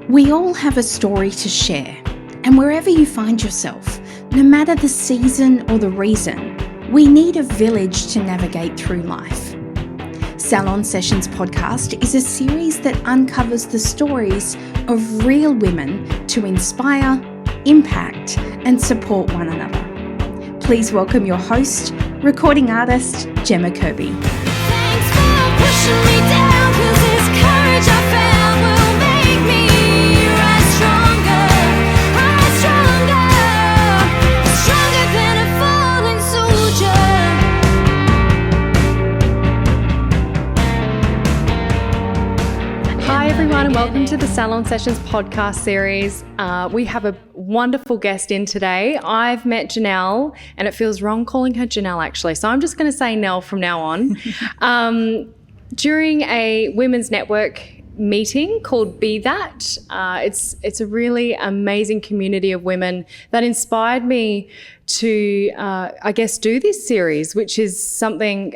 We all have a story to share, and wherever you find yourself, no matter the season or the reason, we need a village to navigate through life. Salon Sessions podcast is a series that uncovers the stories of real women to inspire, impact, and support one another. Please welcome your host, recording artist Gemma Kirby. Thanks for pushing me down, 'cause this courage I found will make me rise stronger than a fallen soldier. Hi everyone, and welcome to the Salon Sessions podcast series. We have a wonderful guest in today. I've met Janelle, and it feels wrong calling her Janelle actually, so I'm just going to say Nell from now on. During a women's network meeting called Be That, it's a really amazing community of women that inspired me to, do this series, which is something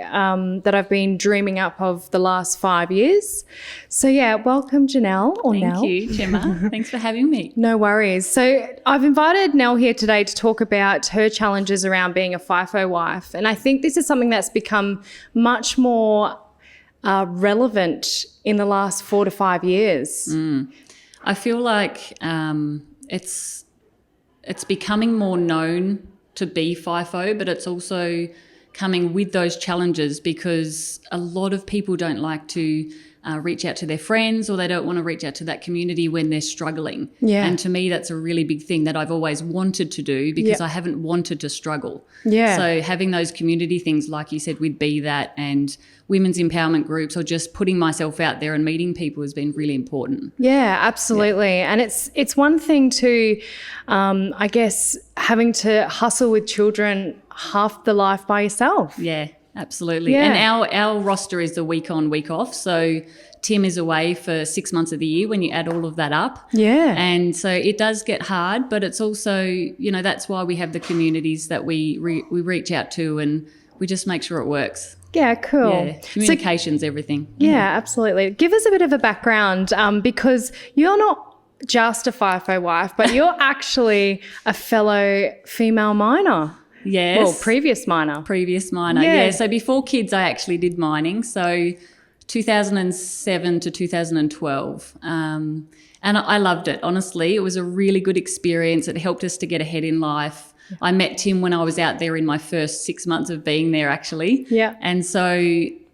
that I've been dreaming up of the last 5 years. So yeah, welcome Janelle or Nell. Thank you, Gemma. Thanks for having me. No worries. So I've invited Nell here today to talk about her challenges around being a FIFO wife. And I think this is something that's become much more relevant in the last 4 to 5 years. I feel like it's becoming more known to be FIFO, but it's also coming with those challenges because a lot of people don't like to reach out to their friends, or they don't want to reach out to that community when they're struggling. Yeah. And to me, that's a really big thing that I've always wanted to do because I haven't wanted to struggle. Yeah. So having those community things, like you said, with Be That and women's empowerment groups, or just putting myself out there and meeting people has been really important. Yeah, absolutely. Yeah. And it's one thing to, having to hustle with children half the life by yourself. Yeah. Absolutely. Yeah. And our roster is the week on, week off. So Tim is away for 6 months of the year when you add all of that up. Yeah. And so it does get hard, but it's also, that's why we have the communities that we reach out to, and we just make sure it works. Yeah, cool. Yeah. Communication's everything. Yeah, absolutely. Give us a bit of a background because you're not just a FIFO wife, but you're actually a fellow female miner. Yes. Well, previous miner. Yeah. So before kids, I actually did mining. So 2007 to 2012. And I loved it, honestly. It was a really good experience. It helped us to get ahead in life. I met Tim when I was out there in my first 6 months of being there, actually. Yeah. And so,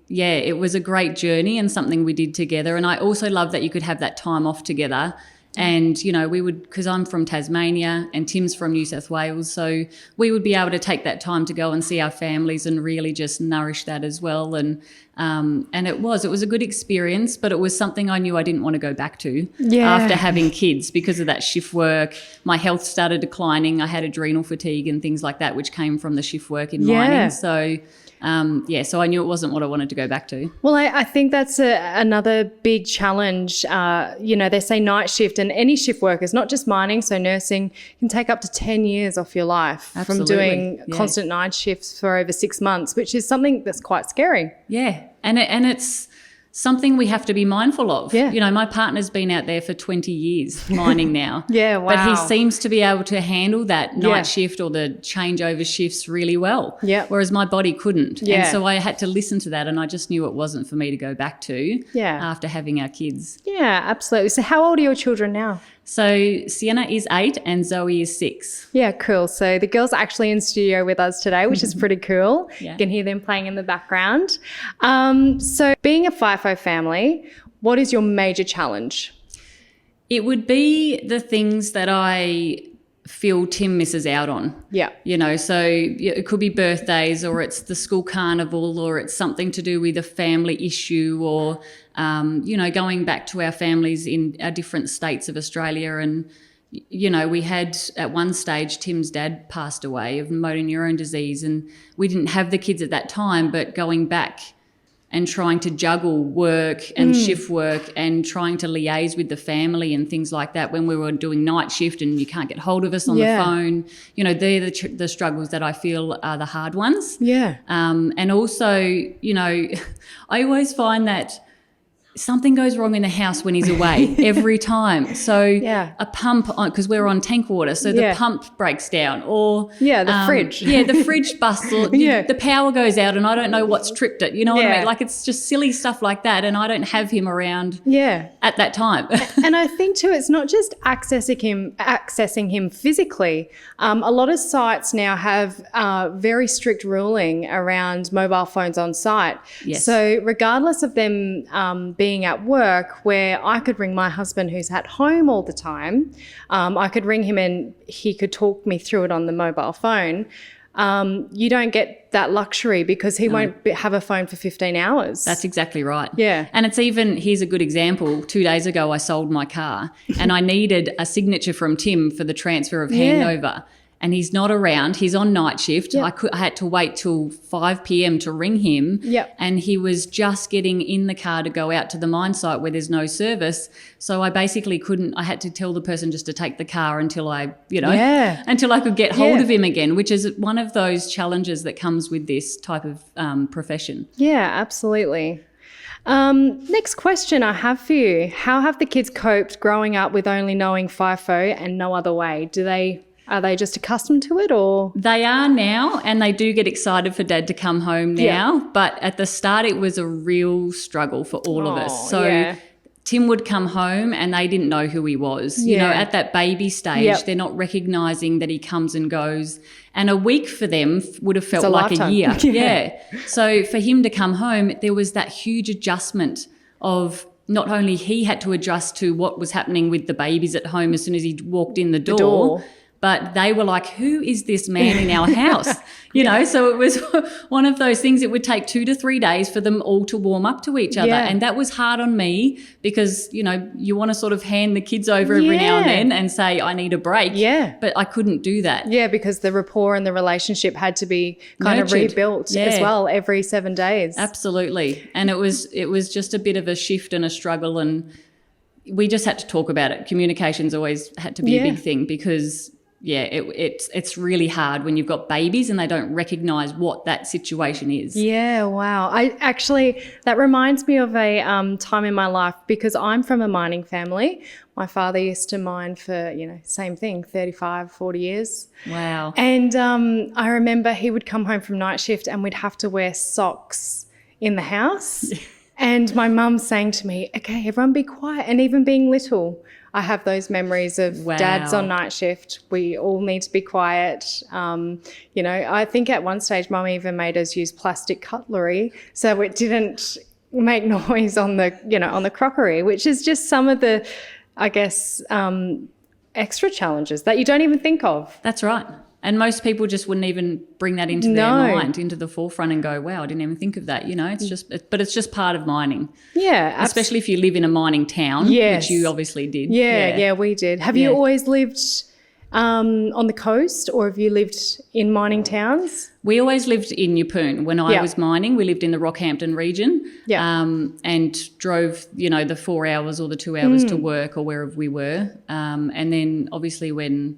yeah, it was a great journey and something we did together. And I also love that you could have that time off together. And, we would, because I'm from Tasmania and Tim's from New South Wales, so we would be able to take that time to go and see our families and really just nourish that as well. And it was a good experience, but it was something I knew I didn't want to go back to after having kids because of that shift work. My health started declining. I had adrenal fatigue and things like that, which came from the shift work in mining. So so I knew it wasn't what I wanted to go back to. Well, I think that's another big challenge. They say night shift, and any shift workers, not just mining, so nursing, can take up to 10 years off your life. Absolutely. From doing constant night shifts for over 6 months, which is something that's quite scary. Yeah, and it's something we have to be mindful of. Yeah. My partner's been out there for 20 years mining now. Yeah, wow. But he seems to be able to handle that night shift or the changeover shifts really well. Yeah. Whereas my body couldn't. Yeah. And so I had to listen to that, and I just knew it wasn't for me to go back to after having our kids. Yeah, absolutely. So how old are your children now? So Sienna is 8 and Zoe is 6. Yeah, cool. So the girls are actually in studio with us today, which is pretty cool. Yeah. You can hear them playing in the background. So being a FIFO family, what is your major challenge? It would be the things that I feel Tim misses out on. Yeah. So it could be birthdays, or it's the school carnival, or it's something to do with a family issue, or, going back to our families in our different states of Australia. And, we had at one stage Tim's dad passed away of motor neurone disease, and we didn't have the kids at that time, but going back and trying to juggle work and shift work and trying to liaise with the family and things like that when we were doing night shift and you can't get hold of us on the phone. They're the struggles that I feel are the hard ones. Yeah. And also, I always find that something goes wrong in the house when he's away every time. So Yeah. a pump, because we're on tank water, so the Yeah. pump breaks down, or the fridge. the fridge busts, or Yeah. the power goes out and I don't know what's tripped it. You know what I Yeah. mean? Like, it's just silly stuff like that, and I don't have him around Yeah. at that time. And I think too, it's not just accessing him physically. A lot of sites now have very strict ruling around mobile phones on site. Yes. So regardless of them being at work, where I could ring my husband who's at home all the time, I could ring him and he could talk me through it on the mobile phone. You don't get that luxury because he won't have a phone for 15 hours. That's exactly right. Yeah. And it's even, here's a good example. 2 days ago, I sold my car and I needed a signature from Tim for the transfer of handover. And he's not around. He's on night shift. Yep. I had to wait till 5 p.m. to ring him. Yep. And he was just getting in the car to go out to the mine site where there's no service. So I basically I had to tell the person just to take the car until I, until I could get hold of him again, which is one of those challenges that comes with this type of profession. Yeah, absolutely. Next question I have for you. How have the kids coped growing up with only knowing FIFO and no other way? Are they just accustomed to it, or? They are now, and they do get excited for Dad to come home now. But at the start, it was a real struggle for all of us. So Tim would come home and they didn't know who he was. You know, at that baby stage, they're not recognising that he comes and goes. And a week for them would have felt like lifetime. a year. So for him to come home, there was that huge adjustment of not only he had to adjust to what was happening with the babies at home as soon as he walked in the door. But they were like, who is this man in our house? You know, so it was one of those things. It would take 2 to 3 days for them all to warm up to each other. Yeah. And that was hard on me because, you know, you want to sort of hand the kids over every now and then and say, I need a break. Yeah. But I couldn't do that. Yeah, because the rapport and the relationship had to be kind of Nurtured. rebuilt as well every 7 days. Absolutely. And it was just a bit of a shift and a struggle, and we just had to talk about it. Communication's always had to be a big thing because it's really hard when you've got babies and they don't recognise what that situation is. Yeah, wow. That reminds me of a time in my life because I'm from a mining family. My father used to mine for, same thing, 35, 40 years. Wow. And I remember he would come home from night shift and we'd have to wear socks in the house. And my mum saying to me, okay, everyone be quiet. And even being little, I have those memories of Dad's on night shift. We all need to be quiet. I think at one stage Mum even made us use plastic cutlery so it didn't make noise on the crockery, which is just some of the, I guess, extra challenges that you don't even think of. That's right. And most people just wouldn't even bring that into their mind, into the forefront and go, wow, I didn't even think of that. It's just part of mining. Yeah. Especially if you live in a mining town, which you obviously did. Yeah, we did. Have you always lived on the coast, or have you lived in mining towns? We always lived in Yeppoon. When I was mining, we lived in the Rockhampton region and drove, the 4 hours or the 2 hours to work or wherever we were. And then obviously when,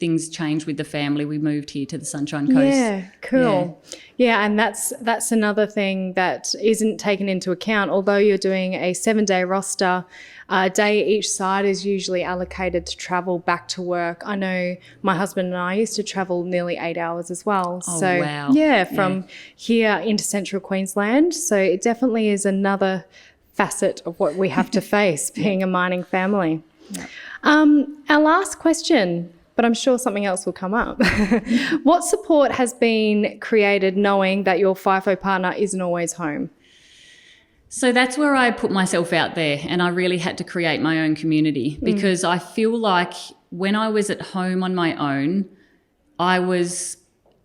things changed with the family, we moved here to the Sunshine Coast. Yeah, cool. Yeah, and that's another thing that isn't taken into account. Although you're doing a 7-day roster, a day each side is usually allocated to travel back to work. I know my husband and I used to travel nearly 8 hours as well. Oh, so, wow. From here into central Queensland. So it definitely is another facet of what we have to face being a mining family. Yeah. Our last question, but I'm sure something else will come up. What support has been created knowing that your FIFO partner isn't always home? So that's where I put myself out there, and I really had to create my own community because I feel like when I was at home on my own, I was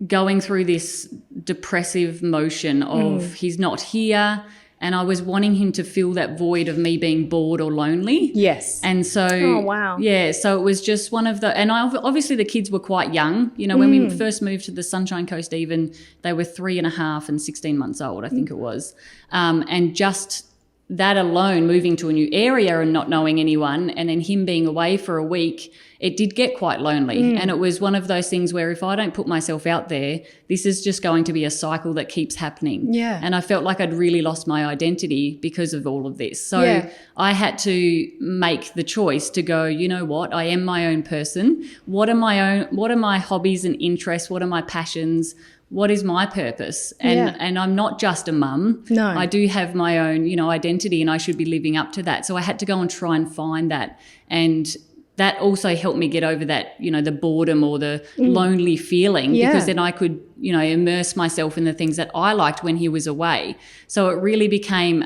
going through this depressive motion of he's not here, and I was wanting him to fill that void of me being bored or lonely. Yes. And so, so it was just one of the, and obviously the kids were quite young. When we first moved to the Sunshine Coast, even they were 3.5 and 16 months old, I think it was. And just that alone, moving to a new area and not knowing anyone, and then him being away for a week, it did get quite lonely. And it was one of those things where if I don't put myself out there, this is just going to be a cycle that keeps happening. Yeah. And I felt like I'd really lost my identity because of all of this. So I had to make the choice to go, you know what, I am my own person. What are my hobbies and interests? What are my passions? What is my purpose? And I'm not just a mum. No. I do have my own, identity, and I should be living up to that. So I had to go and try and find that. And that also helped me get over that, the boredom or the lonely feeling, because then I could, immerse myself in the things that I liked when he was away. So it really became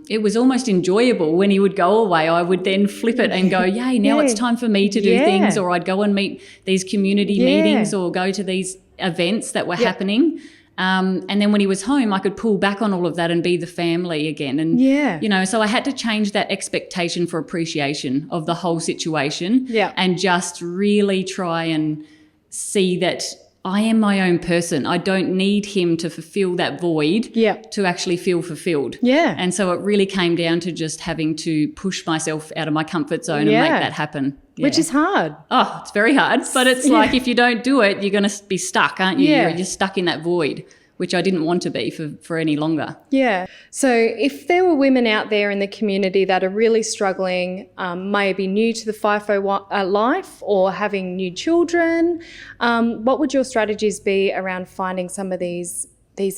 it was almost enjoyable when he would go away. I would then flip it and go, yay, now it's time for me to do things, or I'd go and meet these community meetings or go to these events that were happening. And then when he was home, I could pull back on all of that and be the family again. And, so I had to change that expectation for appreciation of the whole situation and just really try and see that I am my own person. I don't need him to fulfill that void to actually feel fulfilled. Yeah. And so it really came down to just having to push myself out of my comfort zone and make that happen. Yeah. Which is hard. Oh, it's very hard. But it's like if you don't do it, you're going to be stuck, aren't you? Yeah. You're stuck in that void, which I didn't want to be for any longer. Yeah. So if there were women out there in the community that are really struggling, maybe new to the FIFO life or having new children, what would your strategies be around finding some of these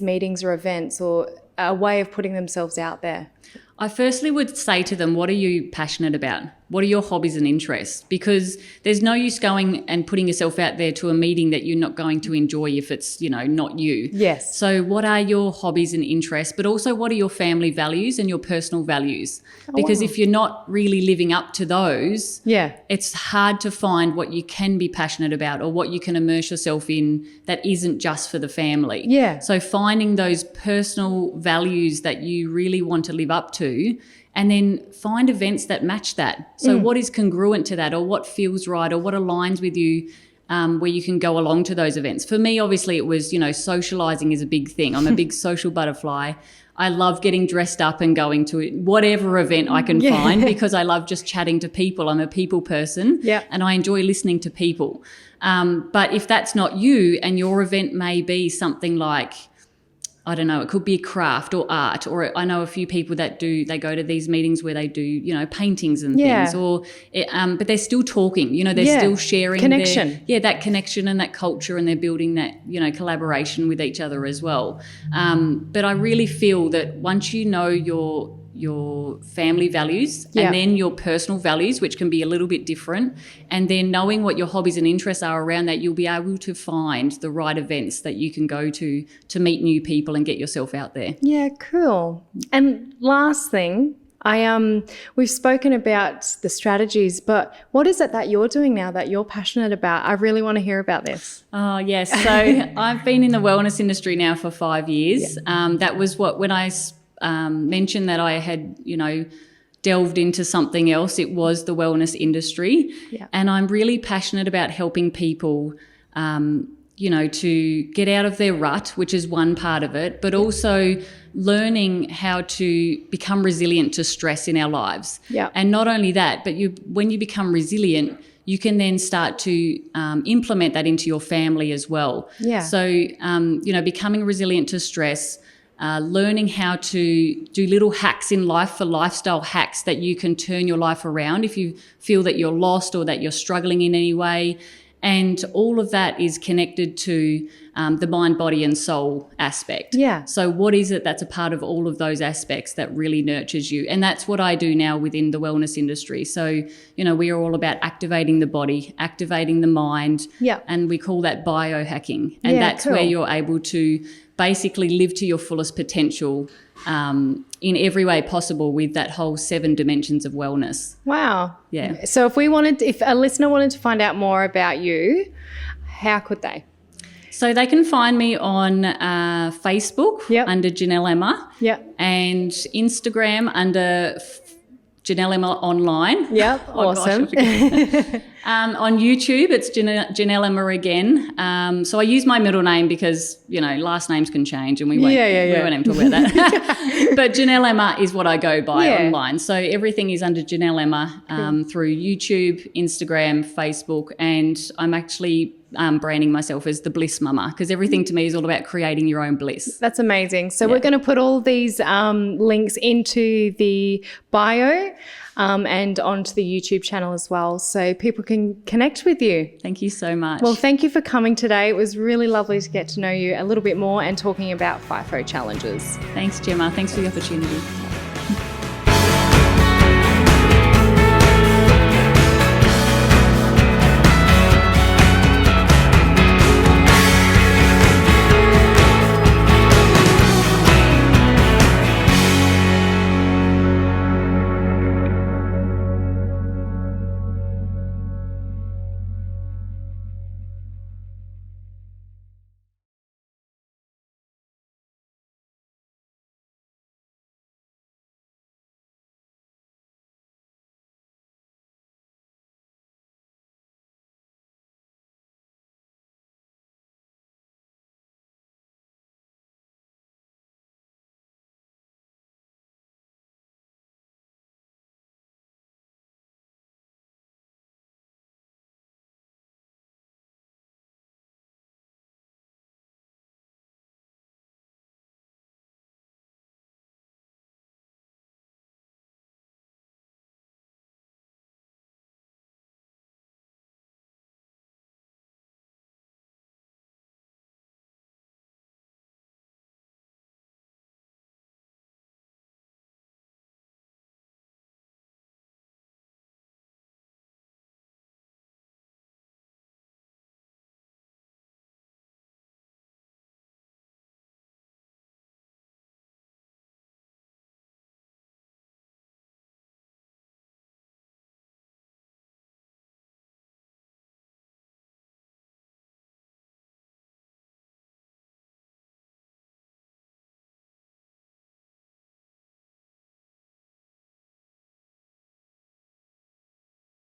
meetings or events, or a way of putting themselves out there? I firstly would say to them, what are you passionate about? What are your hobbies and interests? Because there's no use going and putting yourself out there to a meeting that you're not going to enjoy if it's, not you. Yes. So what are your hobbies and interests? But also what are your family values and your personal values? Because if you're not really living up to those, it's hard to find what you can be passionate about or what you can immerse yourself in that isn't just for the family. Yeah. So finding those personal values that you really want to live up to, and then find events that match that. So what is congruent to that, or what feels right, or what aligns with you, where you can go along to those events. For me, obviously, it was, socialising is a big thing. I'm a big social butterfly. I love getting dressed up and going to whatever event I can find, because I love just chatting to people. I'm a people person and I enjoy listening to people. But if that's not you, and your event may be something like, I don't know, it could be craft or art, or I know a few people that they go to these meetings where they do, paintings and things, or, but they're still talking, they're still sharing connection. That connection and that culture, and they're building that, collaboration with each other as well. But I really feel that once you know your family values and then your personal values, which can be a little bit different, and then knowing what your hobbies and interests are around that, you'll be able to find the right events that you can go to meet new people and get yourself out there. Yeah, cool. And last thing, we've spoken about the strategies, but what is it that you're doing now that you're passionate about? I really want to hear about this. Oh, yes. So I've been in the wellness industry now for 5 years. That was when I mentioned that I had, delved into something else, it was the wellness industry. Yeah. And I'm really passionate about helping people, to get out of their rut, which is one part of it, but also learning how to become resilient to stress in our lives. Yeah. And not only that, but when you become resilient, you can then start to implement that into your family as well. Yeah. So, becoming resilient to stress, learning how to do little hacks in life for lifestyle hacks that you can turn your life around if you feel that you're lost or that you're struggling in any way. And all of that is connected to the mind, body and soul aspect. Yeah. So what is it that's a part of all of those aspects that really nurtures you? And that's what I do now within the wellness industry. So, we are all about activating the body, activating the mind. Yeah. And we call that biohacking. And that's where you're able to basically live to your fullest potential in every way possible with that whole 7 dimensions of wellness. Wow. Yeah. So if a listener wanted to find out more about you, how could they? So they can find me on Facebook under Janelle Emma, and Instagram under Janelle Emma online. Yep, Oh, gosh, awesome. I forget. On YouTube, it's Janelle Emma again. So I use my middle name because, last names can change and we won't even talk about that. But Janelle Emma is what I go by online. So everything is under Janelle Emma through YouTube, Instagram, Facebook, and I'm actually branding myself as the Bliss Mumma because everything to me is all about creating your own bliss. That's amazing. So we're going to put all these links into the bio and onto the YouTube channel as well, so people can connect with you. Thank you so much. Well, thank you for coming today. It was really lovely to get to know you a little bit more and talking about FIFO challenges. Thanks, Gemma. Thanks for the opportunity.